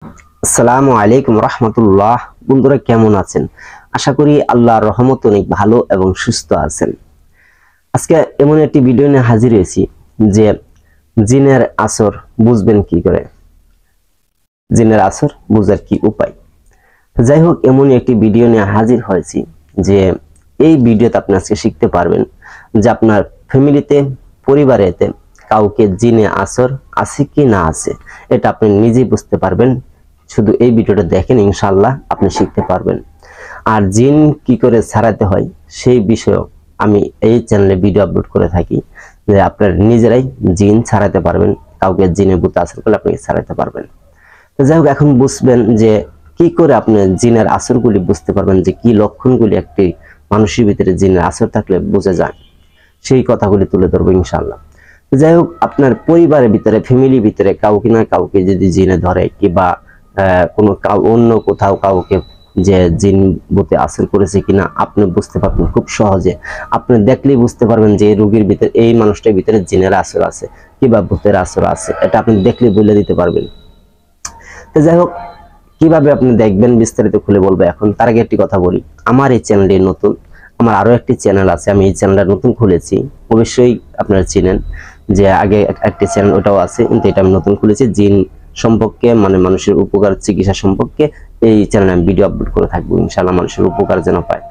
আসসালামু আলাইকুম রহমতুল্লাহ। বন্ধুরা কেমন আছেন? আশা করি আল্লাহর রহমতে অনেক ভালো এবং সুস্থ আছেন। আজকে এমন একটি ভিডিও নিয়ে হাজির হয়েছি যে জিনের আসর বুঝবেন কি করে, জিনের আসর বুঝার কি উপায়। যাই হোক, এমনই একটি ভিডিও নিয়ে হাজির হয়েছি যে এই ভিডিওতে আপনি আজকে শিখতে পারবেন যে আপনার ফ্যামিলিতে, পরিবারেতে কাউকে জিনে আসর আছে কি না আছে, এটা আপনি নিজেই বুঝতে পারবেন। শুধু এই ভিডিওটা দেখেন, ইনশাআল্লাহ আপনি শিখতে পারবেন। আর জিন কি করে ছাড়াতে হয় সেই বিষয়েও আমি এই চ্যানেলে ভিডিও আপলোড করে থাকি, যে আপনার নিজেরাই জিন ছাড়াতে পারবেন। কাউকে জিনে ভূতে আসর করলে আপনি ছাড়াতে পারবেন। তো যাই হোক, এখন বুঝবেন যে কি করে আপনি জিনের আসরগুলি বুঝতে পারবেন, যে কি লক্ষণগুলি একটি মানুষের ভিতরে জিনের আসর থাকলে বোঝা যায়, সেই কথাগুলি তুলে ধরবো ইনশাআল্লাহ। যাই হোক, আপনার পরিবারের ভিতরে, ফ্যামিলির ভিতরে কাউকে না কাউকে যদি জিনে ধরে, কিংবা কোনো অন্য কোথাও কাউকে যে জিন ভূতে আসর করেছে কিনা আপনি বুঝতে পারবেন খুব সহজে। আপনি দেখলেই বুঝতে পারবেন যে এই রোগীর ভিতরে, এই মানুষটার ভিতরে জিনের আসর আছে কিংবা ভূতের আসর আছে, এটা আপনি দেখলেই বলে দিতে পারবেন। তো যাই হোক, কিভাবে আপনি দেখবেন বিস্তারিত খুলে বলবো। এখন তার আগে একটি কথা বলি, আমার এই চ্যানেলটি নতুন। আমার আরো একটি চ্যানেল আছে, আমি এই চ্যানেলটা নতুন খুলেছি, অবশ্যই আপনারা চিনেন যে আগে একটি চ্যানেল ওটাও আছে, কিন্তু এটা আমি নতুন খুলেছি জিন সম্পর্কে, মানে মানুষের উপকার চিকিৎসা সম্পর্কে। এই চ্যানেলে আমি ভিডিও আপলোড করে থাকবো ইনশাআল্লাহ, মানুষের উপকার যেন পায়।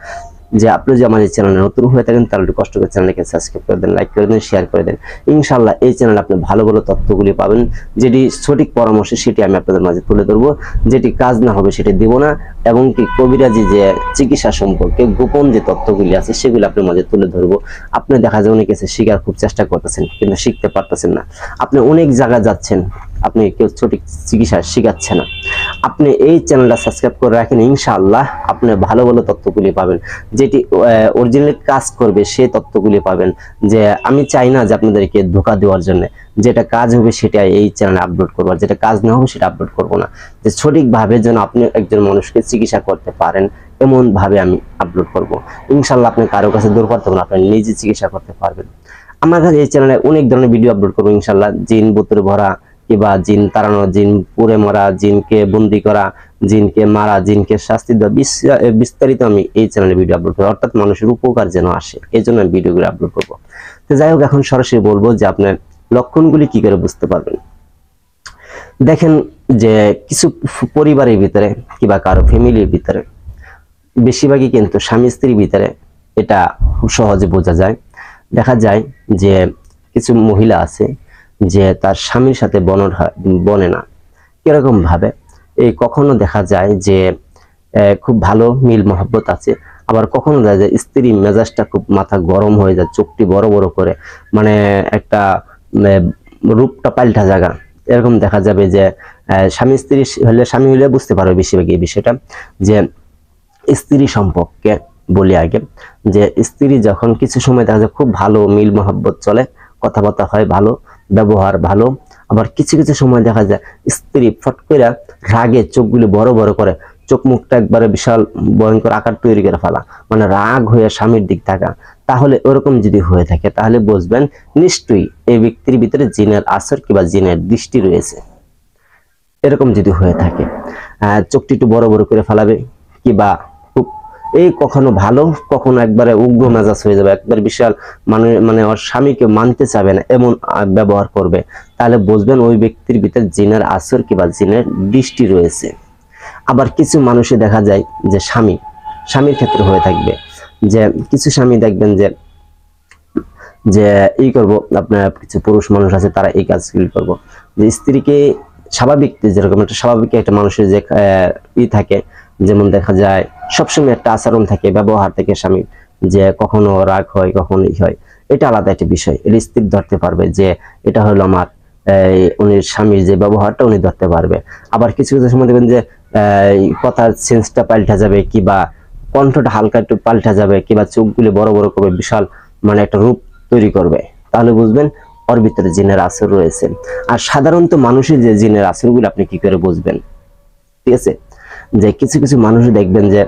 যে আপনি যে আমার এই চ্যানেলে নতুন হয়ে থাকেন তাহলে একটু কষ্ট করে চ্যানেলকে সাবস্ক্রাইব করে দেন, লাইক করে দেন, শেয়ার করে দেন। ইনশাআল্লাহ এই চ্যানেলে আপনি ভালো ভালো তথ্যগুলি পাবেন, যেটি সঠিক পরামর্শ সেটি আমি আপনাদের মাঝে তুলে ধরবো, যেটি কাজ না হবে সেটি দেব না, এবং কি কবিরাজি যে চিকিৎসা সম্পর্কে গোপন যে তথ্যগুলি আছে সেগুলি আপনার মাঝে তুলে ধরবো। আপনি দেখা যায় অনেক কিছু শিখার খুব চেষ্টা করতেছেন কিন্তু শিখতে পারতেছেন না। আপনি অনেক জায়গায় যাচ্ছেন, আপনি কেউ সঠিক চিকিৎসা শিখাচ্ছে না। আপনি এই চ্যানেলটা সাবস্ক্রাইব করে রাখেন, ইনশাআল্লাহ আপনি ভালো ভালো তথ্যগুলি পাবেন, যেটি অরিজিনাল কাজ করবে সেই তথ্যগুলি পাবেন। যে আমি চাই না যে আপনাদেরকে ধোঁকা দেওয়ার জন্য, যেটা কাজ হবে সেটা এই চ্যানেলে আপলোড করবো, যেটা কাজ না হবে সেটা আপলোড করবো না। যে সঠিকভাবে যেন আপনি একজন মানুষকে চিকিৎসা করতে পারেন এমন ভাবে আমি আপলোড করব। ইনশাআল্লাহ আপনি কারো কাছে দূর করতে পারবেন, আপনি নিজে চিকিৎসা করতে পারবেন। আমার কাছে এই চ্যানেলে অনেক ধরনের ভিডিও আপলোড করবো ইনশাআল্লাহ, জিন ভূতের ভরা কিংবা জিন তাড়ানো, জিন পুড়ে মরা, জিনকে বন্দি করা, জিনকে মারা, জিনকে শাস্তি দেওয়া, বিস্তারিত আমি এই চ্যানেলে ভিডিও আপলোড করবো, অর্থাৎ মানুষের উপকার যেন আসে এই জন্য আমি ভিডিওগুলো আপলোড করবো। তো যাই হোক, এখন সরাসরি বলবো যে আপনার লক্ষণগুলি কি করে বুঝতে পারবেন। দেখেন যে কিছু পরিবারের ভিতরে কিংবা কারো ফ্যামিলির ভিতরে, বেশিরভাগই কিন্তু স্বামী স্ত্রীর ভিতরে এটা খুব সহজে বোঝা যায়। দেখা যায় যে কিছু মহিলা আছে যে তার স্বামীর সাথে বনে না, কিরকম ভাবে। এই কখনো দেখা যায় যে খুব ভালো মিল মহব্বত আছে, আবার কখনো দেখা যায় স্ত্রী মেজাজটা খুব মাথা গরম হয়ে যায়, চোখটি বড় বড় করে, মানে একটা রূপটা পাল্টা জায়গা। এরকম দেখা যাবে যে স্বামী স্ত্রী হলে, স্বামী হলে বুঝতে পারবে বেশিরভাগ এই বিষয়টা। যে স্ত্রী সম্পর্কে বলি আগে, যে স্ত্রী যখন কিছু সময় দেখা যায় খুব ভালো মিল মহব্বত চলে, কথাবার্তা হয় ভালো, ব্যবহার ভালো, আবার কিছু কিছু সময় দেখা যায় স্ত্রী ফট করে রাগে চোখগুলি বড় বড় করে, চোখ মুখটা একবারে বিশাল ভয়ঙ্কর আকার তৈরি করে ফেলা, মানে রাগ হয়ে স্বামীর দিক থাকা। তাহলে ওরকম যদি হয়ে থাকে তাহলে বুঝবেন নিশ্চয়ই এই ব্যক্তির ভিতরে জিনের আসর কিংবা জিনের দৃষ্টি রয়েছে। এরকম যদি হয়ে থাকে, চোখটি একটু বড় বড় করে ফেলাবে, কিংবা এই কখনো ভালো, কখনো একবারে উগ্র মেজাজ হয়ে যাবে, একবার বিশাল মানে ওর স্বামীকে মানতে চাবে না এমন ব্যবহার করবে, তাহলে বুঝবেন ওই ব্যক্তির ভিতরে জিনের আসর কিংবা জিনের দৃষ্টি রয়েছে। আবার কিছু মানুষে দেখা যায় যে স্বামীর ক্ষেত্রে হয়ে থাকবে, যে কিছু স্বামী দেখবেন যে যে এই করব, আপনার কিছু পুরুষ মানুষ আছে তারা এই কাজগুলি করব, যে স্ত্রীকে স্বাভাবিক, যেরকম একটা স্বাভাবিক একটা মানুষের যে থাকে, যেমন দেখা যায় সবসময় একটা আচরণ থাকে, ব্যবহার থাকে স্বামীর, যে কখনো রাগ হয় কখনো হয়, এটা আলাদা একটা বিষয়। এটা স্ত্রী ধরতে পারবে যে এটা হলো আমার উনি স্বামীর যে ব্যবহারটা উনি ধরতে পারবে। আবার কিছু কিছু সময় দেখবেন যে কথার সেন্সটা পাল্টা যাবে, কিংবা কণ্ঠটা হালকা একটু পাল্টা যাবে, কিংবা চোখগুলি বড় বড় করবে, বিশাল মানে একটা রূপ তৈরি করবে, তাহলে বুঝবেন ওর ভিতরে জিনের আসর রয়েছে। আর সাধারণত মানুষের যে জিনের আসরগুলো আপনি কি করে বুঝবেন, ঠিক আছে, যে কিছু কিছু মানুষ দেখবেন যে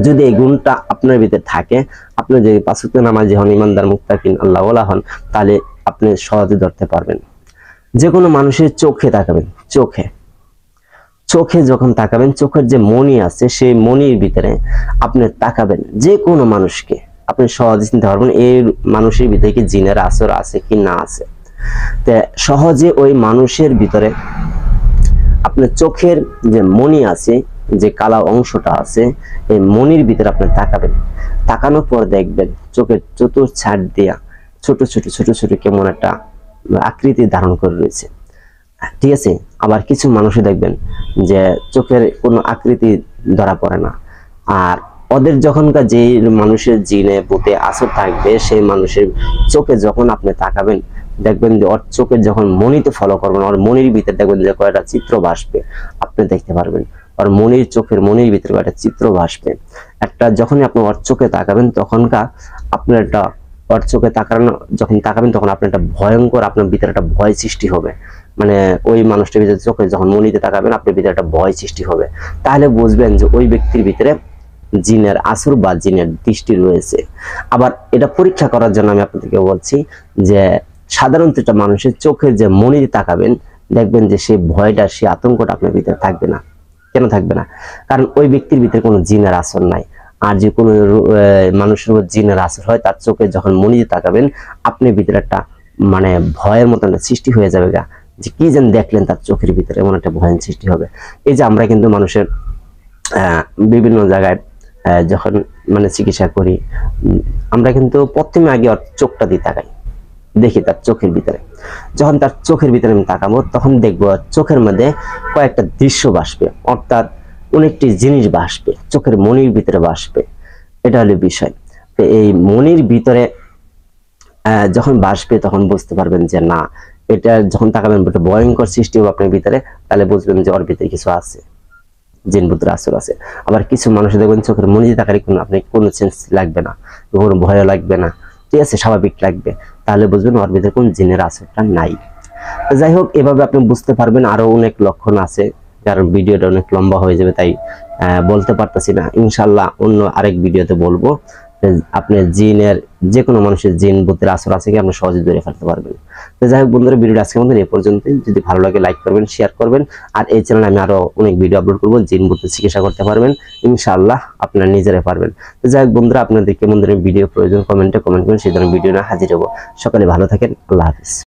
যদি এই গুণটা আপনার ভিতরে থাকে, আপনি যে পাঁচ ওয়াক্ত নামাজি হন, ইমানদার, মুত্তাকিন, আল্লাহ ওয়ালা হন, তাহলে আপনি সহজে ধরতে পারবেন। যে কোনো মানুষের চোখে তাকাবেন, চোখে যখন তাকাবেন, চোখের যে মনি আছে সেই মনির ভিতরে আপনি তাকাবেন, যে কোনো মানুষকে আপনি সহজে চিনতে পারবেন এই মানুষের ভিতরে কি জিনের আসর আছে কি না আছে। তো সহজে ওই মানুষের ভিতরে আপনার চোখের যে মনি আছে, যে কালা অংশটা আছে, এই মনির ভিতরে আপনি তাকাবেন। তাকানোর পর দেখবেন চোখের চতুর ছাড় দিয়া ছোট ছোট ছোট ছোট কেমন একটা আকৃতি ধারণ করে রয়েছে, ঠিক আছে। আবার কিছু মানুষে দেখবেন যে চোখের কোনো আকৃতি ধরা পড়ে না। আর ওদের যখনকার যে মানুষের জিনে ভূতে আসর থাকবে, সেই মানুষের চোখে যখন আপনি তাকাবেন দেখবেন যে ওর চোখে যখন মনিতে ফলো করবেন, ওর মনির ভিতরে দেখবেন যে কয়েকটা চিত্র ভাসবে, আপনি দেখতে পারবেন ওর মনির চোখের মনির ভিতরে কয়েকটা চিত্র ভাসবে। একটা যখনই আপনি ওর চোখে তাকাবেন তখনকার আপনার একটা ওর চোখে তাকানো যখন তাকাবেন তখন আপনার একটা ভয়ঙ্কর আপনার ভিতরে একটা ভয় সৃষ্টি হবে। মানে ওই মানুষটার ভিতরে চোখে যখন মনিতে তাকাবেন আপনার ভিতরে একটা ভয় সৃষ্টি হবে। তাহলে বুঝবেন যে ওই ব্যক্তির ভিতরে জিনের আসর বা জিনের দৃষ্টি রয়েছে। আবার এটা পরীক্ষা করার জন্য আমি আপনাদেরকে বলছি যে সাধারণত একটা মানুষের চোখের যে মনিতে তাকাবেন দেখবেন যে সেই ভয়টা, সেই আতঙ্কটা আপনার ভিতরে থাকবে না। কেন থাকবে না? কারণ ওই ব্যক্তির ভিতরে কোনো জিনের আসর নাই। আর যে কোনো মানুষের উপর জিনের আসর হয়, তার চোখে যখন মনিতে তাকাবেন আপনি ভিতরে একটা মানে ভয়ের মতন সৃষ্টি হয়ে যাবে গা, যে কি যেন দেখলেন তার চোখের ভিতরে, এমন একটা ভয়ের সৃষ্টি হবে। এই যে আমরা কিন্তু মানুষের বিভিন্ন জায়গায় যখন মানে চিকিৎসা করি, আমরা কিন্তু প্রথমে আগে ওর চোখটা দিয়ে তাকাই, দেখি তার চোখের ভিতরে। যখন তার চোখের ভিতরে আমি তাকাবো তখন দেখবো চোখের মধ্যে কয়েকটা দৃশ্য ভাসবে, অর্থাৎ অনেকটি জিনিস ভাসবে, চোখের মনির ভিতরে ভাসবে। এটা হলো বিষয়। তো এই মনির ভিতরে যখন ভাসবে তখন বুঝতে পারবেন যে না, এটা যখন তাকাবেন একটা ভয়ঙ্কর সৃষ্টি হবে আপনার ভিতরে, তাহলে বুঝবেন যে ওর ভিতরে কিছু আছে, জিন ভূতের আসর আছে। আবার কিছু মানুষ দেখবেন চোখের মনিতে তাকালে আপনি কোনো চেঞ্জ লাগবে না, কোনো ভয় লাগবে না, ঠিক আছে, স্বাভাবিক লাগবে। তাহলে বুঝবেন ওর ভিতরে কোন জিনের আসরটা নাই। যাই হোক, এভাবে আপনি বুঝতে পারবেন। আরো অনেক লক্ষণ আছে, কারণ ভিডিওটা অনেক লম্বা হয়ে যাবে, তাই বলতে পারতেছি না। ইনশাল্লাহ অন্য আরেক ভিডিওতে বলবো আপনি জিনের যে কোনো মানুষের জিন ভূতের আসর আছে কি আপনি সহজে ধরে ফেলতে পারবেন। তো যাই হোক বন্ধুরা, ভিডিওটা আজকের মতো এই পর্যন্তই। যদি ভালো লাগে লাইক করবেন, শেয়ার করবেন। আর এই চ্যানেলে আমি আরো অনেক ভিডিও আপলোড করবো, জিন ভূতের চিকিৎসা করতে পারবেন ইনশাআল্লাহ, আপনারা নিজেরাই পারবেন। তো যাই হোক বন্ধুরা, আপনাদের কেমন ধরনের ভিডিও প্রয়োজন কমেন্টে কমেন্ট করুন, সেই ধরনের ভিডিও না হাজির হবো। সকালে ভালো থাকেন, আল্লাহ হাফিজ।